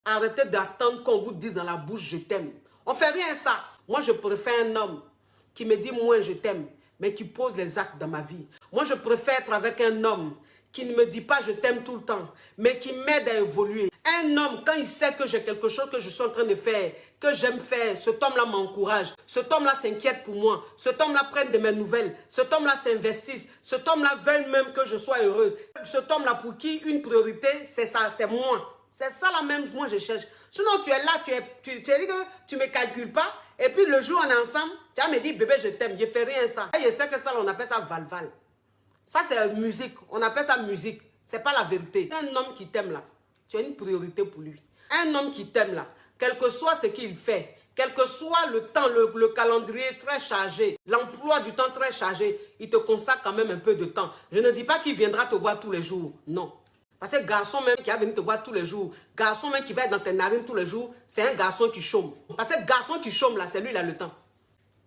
Arrêtez d'attendre qu'on vous dise dans la bouche « je t'aime ». On ne fait rien ça. Moi, je préfère un homme qui me dit « moi, je t'aime », mais qui pose les actes dans ma vie. Moi, je préfère être avec un homme qui ne me dit pas « je t'aime » tout le temps, mais qui m'aide à évoluer. Un homme, quand il sait que j'ai quelque chose que je suis en train de faire, que j'aime faire, cet homme-là m'encourage, cet homme-là s'inquiète pour moi, cet homme-là prenne de mes nouvelles, cet homme-là s'investisse, cet homme-là veut même que je sois heureuse. Cet homme-là pour qui une priorité, c'est ça, c'est moi. C'est ça là même, moi je cherche. Sinon tu es là, tu dis que tu ne me calcules pas, et puis le jour on est ensemble, tu vas me dire bébé je t'aime, je ne fais rien ça. Et je sais que ça on appelle ça val-val. Ça c'est musique, on appelle ça musique, c'est pas la vérité. Un homme qui t'aime là, tu as une priorité pour lui. Un homme qui t'aime là, quel que soit ce qu'il fait, quel que soit le temps, le calendrier très chargé, l'emploi du temps très chargé, il te consacre quand même un peu de temps. Je ne dis pas qu'il viendra te voir tous les jours, non. Parce que garçon même qui va venir te voir tous les jours, garçon même qui va être dans tes narines tous les jours, c'est un garçon qui chôme. Parce que garçon qui chôme là, c'est lui, il a le temps.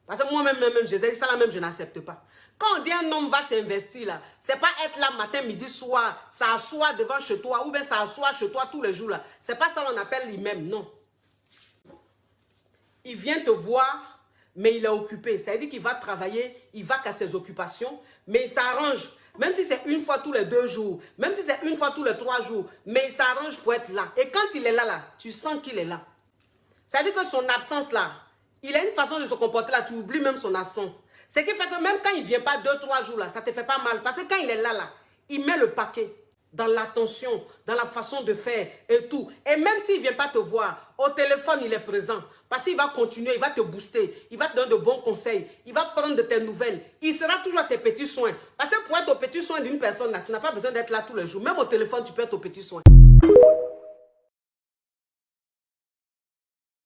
Parce que moi-même, je dis ça là même, je n'accepte pas. Quand on dit un homme va s'investir là, c'est pas être là matin, midi, soir, s'asseoir devant chez toi, ou bien s'asseoir chez toi tous les jours là. C'est pas ça qu'on appelle lui-même, non. Il vient te voir, mais il est occupé. Ça veut dire qu'il va travailler, il va qu'à ses occupations, mais il s'arrange. Même si c'est une fois tous les 2 jours, même si c'est une fois tous les 3 jours, mais il s'arrange pour être là. Et quand il est là, tu sens qu'il est là. Ça veut dire que son absence là, il a une façon de se comporter là, tu oublies même son absence. Ce qui fait que même quand il ne vient pas 2-3 jours là, ça ne te fait pas mal. Parce que quand il est là, il met le paquet dans l'attention, dans la façon de faire et tout. Et même s'il ne vient pas te voir, au téléphone, il est présent. Parce qu'il va continuer, il va te booster, il va te donner de bons conseils, il va prendre de tes nouvelles. Il sera toujours à tes petits soins. Parce que pour être aux petits soins d'une personne, là, tu n'as pas besoin d'être là tous les jours. Même au téléphone, tu peux être aux petits soins.